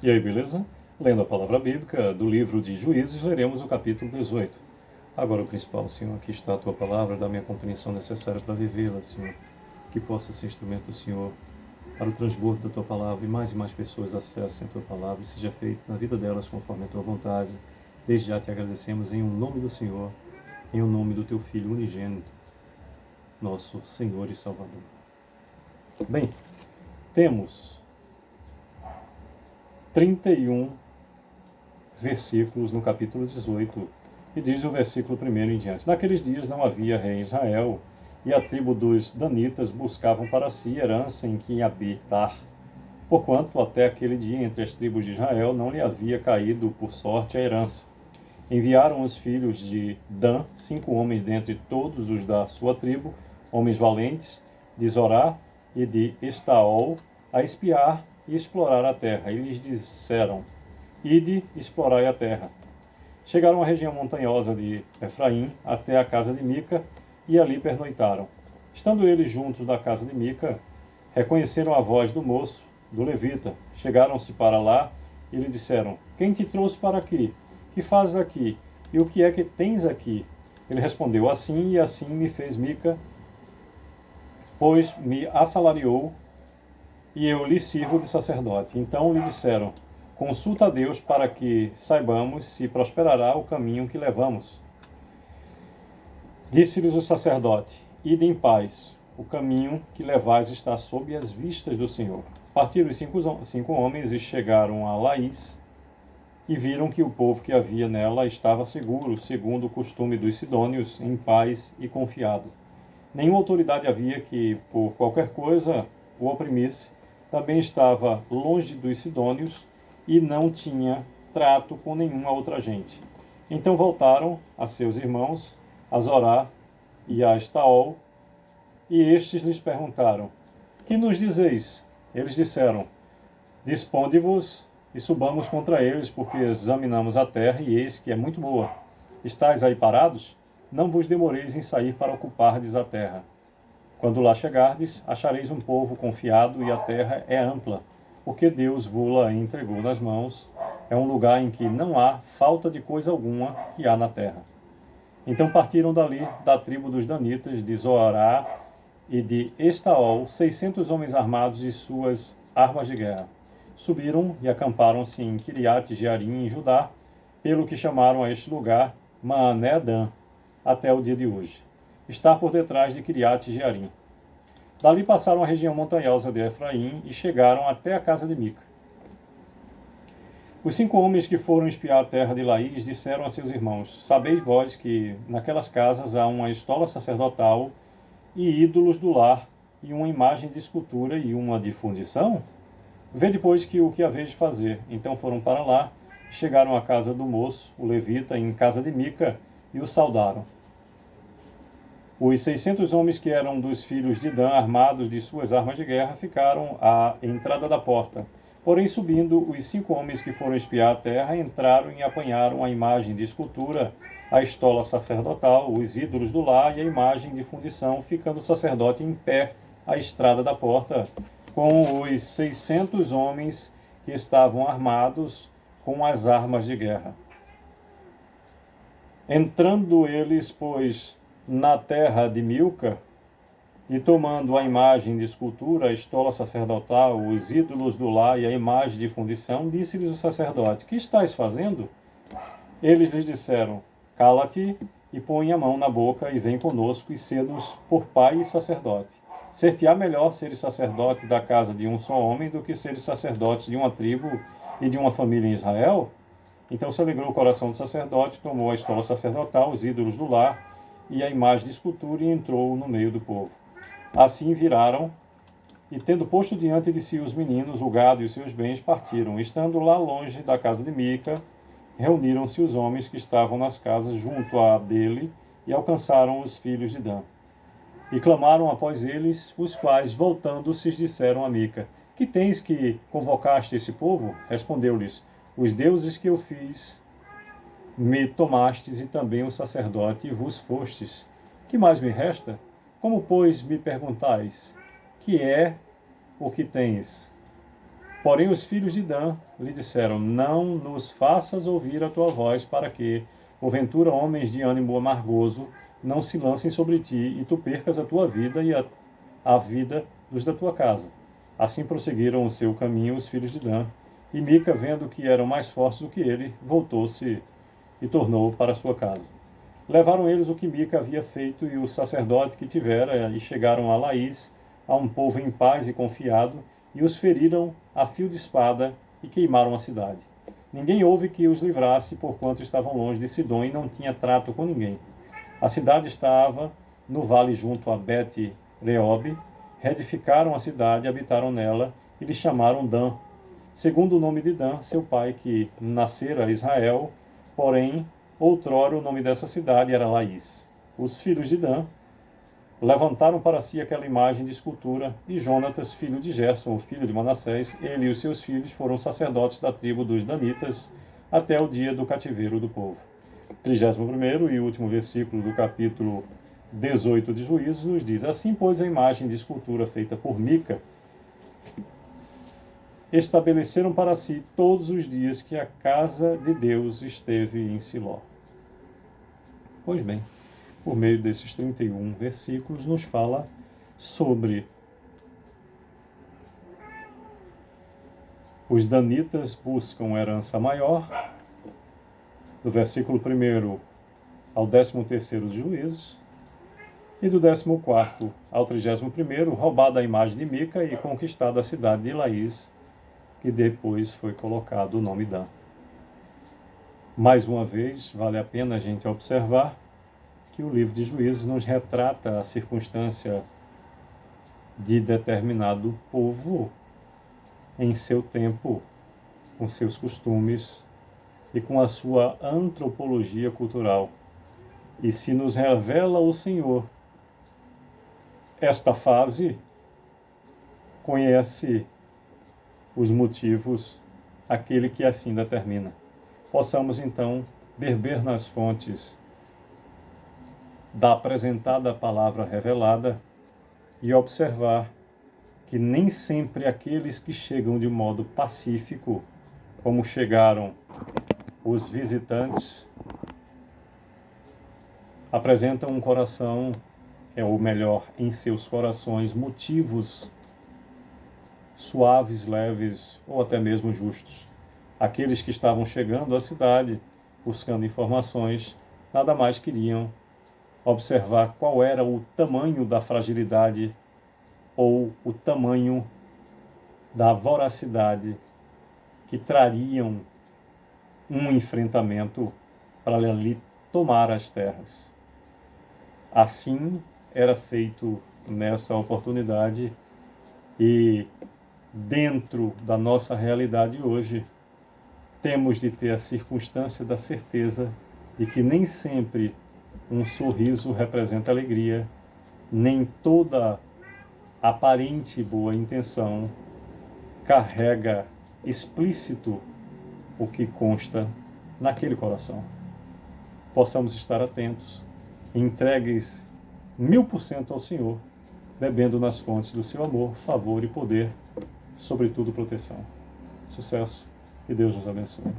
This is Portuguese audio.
E aí, beleza? Lendo a palavra bíblica do livro de Juízes, leremos o capítulo 18. Agora o principal, Senhor, aqui está a Tua palavra, dá-me a compreensão necessária para vivê-la, Senhor. Que possa ser instrumento, Senhor, para o transbordo da Tua palavra e mais pessoas acessem a Tua palavra e seja feito na vida delas conforme a Tua vontade. Desde já te agradecemos em nome do Senhor, em nome do Teu Filho unigênito, nosso Senhor e Salvador. Bem, temos 31 versículos no capítulo 18, e diz o versículo 1 em diante: Naqueles dias não havia rei em Israel, e a tribo dos danitas buscavam para si herança em que habitar, porquanto até aquele dia entre as tribos de Israel não lhe havia caído por sorte a herança. Enviaram os filhos de Dan, 5 homens dentre todos os da sua tribo, homens valentes, de Zorá e de Estaol, a espiar e explorar a terra, e lhes disseram: Ide, explorai a terra. Chegaram à região montanhosa de Efraim, até a casa de Mica, e ali pernoitaram. Estando eles juntos da casa de Mica, reconheceram a voz do moço, do levita. Chegaram-se para lá e lhe disseram: Quem te trouxe para aqui? Que fazes aqui? E o que é que tens aqui? Ele respondeu: Assim e assim me fez Mica, pois me assalariou, e eu lhe sirvo de sacerdote. Então lhe disseram: Consulta a Deus para que saibamos se prosperará o caminho que levamos. Disse-lhes o sacerdote: Ide em paz, o caminho que levais está sob as vistas do Senhor. Partiram os cinco homens e chegaram a Laís, e viram que o povo que havia nela estava seguro, segundo o costume dos sidônios, em paz e confiado. Nenhuma autoridade havia que, por qualquer coisa, o oprimisse. Também estava longe dos sidônios e não tinha trato com nenhuma outra gente. Então voltaram a seus irmãos, a Zorá e a Estaol, e estes lhes perguntaram: Que nos dizeis? Eles disseram: Disponde-vos e subamos contra eles, porque examinamos a terra e eis que é muito boa. Estais aí parados? Não vos demoreis em sair para ocupardes a terra. Quando lá chegardes, achareis um povo confiado e a terra é ampla, porque Deus vos-la entregou nas mãos. É um lugar em que não há falta de coisa alguma que há na terra. Então partiram dali, da tribo dos danitas, de Zorá e de Estaol, 600 homens armados e suas armas de guerra. Subiram e acamparam-se em Kiriat-Jearim, em Judá, pelo que chamaram a este lugar Maané-Dan, até o dia de hoje. Está por detrás de Kiriat-Jearim. Dali passaram a região montanhosa de Efraim e chegaram até a casa de Mica. Os 5 homens que foram espiar a terra de Laís disseram a seus irmãos: Sabeis vós que naquelas casas há uma estola sacerdotal e ídolos do lar, e uma imagem de escultura e uma de fundição? Vede, pois, o que haveis de fazer. Então foram para lá, chegaram à casa do moço, o levita, em casa de Mica, e o saudaram. Os 600 homens que eram dos filhos de Dan, armados de suas armas de guerra, ficaram à entrada da porta. Porém, subindo, os 5 homens que foram espiar a terra entraram e apanharam a imagem de escultura, a estola sacerdotal, os ídolos do lar e a imagem de fundição, ficando o sacerdote em pé à estrada da porta, com os 600 homens que estavam armados com as armas de guerra. Entrando eles, pois, na terra de Milca, e tomando a imagem de escultura, a estola sacerdotal, os ídolos do lar e a imagem de fundição, disse-lhes o sacerdote: Que estáis fazendo? Eles lhes disseram: Cala-te e põe a mão na boca e vem conosco e sê-nos por pai e sacerdote. Ser-te-á melhor seres sacerdote da casa de um só homem do que seres sacerdote de uma tribo e de uma família em Israel? Então se alegrou o coração do sacerdote, tomou a estola sacerdotal, os ídolos do lar e a imagem de escultura e entrou no meio do povo. Assim viraram, e tendo posto diante de si os meninos, o gado e os seus bens, partiram. Estando lá longe da casa de Mica, reuniram-se os homens que estavam nas casas junto à dele, e alcançaram os filhos de Dan. E clamaram após eles, os quais, voltando-se, disseram a Mica: Que tens que convocaste esse povo? Respondeu-lhes: Os deuses que eu fiz me tomastes, e também o sacerdote, e vos fostes. Que mais me resta? Como, pois, me perguntais: Que é o que tens? Porém os filhos de Dan lhe disseram: Não nos faças ouvir a tua voz, para que, porventura, homens de ânimo amargoso não se lancem sobre ti, e tu percas a tua vida e a vida dos da tua casa. Assim prosseguiram o seu caminho os filhos de Dan, e Mica, vendo que eram mais fortes do que ele, voltou-se e tornou para sua casa. Levaram eles o que Mica havia feito e o sacerdote que tivera, e chegaram a Laís, a um povo em paz e confiado, e os feriram a fio de espada e queimaram a cidade. Ninguém houve que os livrasse, porquanto estavam longe de Sidom e não tinha trato com ninguém. A cidade estava no vale junto a Bet-Reob. Reedificaram a cidade, habitaram nela e lhe chamaram Dan, segundo o nome de Dan, seu pai, que nascera Israel, porém, outrora o nome dessa cidade era Laís. Os filhos de Dan levantaram para si aquela imagem de escultura, e Jonatas, filho de Gerson, o filho de Manassés, ele e os seus filhos foram sacerdotes da tribo dos Danitas até o dia do cativeiro do povo. 31º e último versículo do capítulo 18 de Juízes nos diz: Assim, pois, a imagem de escultura feita por Mica estabeleceram para si todos os dias que a casa de Deus esteve em Siló. Pois bem, por meio desses 31 versículos, nos fala sobre os danitas buscam herança maior, do versículo 1 ao 13º de Juízes, e do 14º ao 31º, roubada a imagem de Mica e conquistada a cidade de Laís, que depois foi colocado o nome Dan. Mais uma vez, vale a pena a gente observar que o livro de Juízes nos retrata a circunstância de determinado povo em seu tempo, com seus costumes e com a sua antropologia cultural. E se nos revela o Senhor esta fase, conhece os motivos aquele que assim determina. Possamos então beber nas fontes da apresentada palavra revelada e observar que nem sempre aqueles que chegam de modo pacífico, como chegaram os visitantes, apresentam um coração, ou melhor, em seus corações, motivos suaves, leves ou até mesmo justos. Aqueles que estavam chegando à cidade, buscando informações, nada mais queriam observar qual era o tamanho da fragilidade ou o tamanho da voracidade que trariam um enfrentamento para ali tomar as terras. Assim era feito nessa oportunidade, e dentro da nossa realidade hoje, temos de ter a circunstância da certeza de que nem sempre um sorriso representa alegria, nem toda aparente boa intenção carrega explícito o que consta naquele coração. Possamos estar atentos, entregues 1000% ao Senhor, bebendo nas fontes do seu amor, favor e poder, sobretudo proteção. Sucesso, que Deus nos abençoe.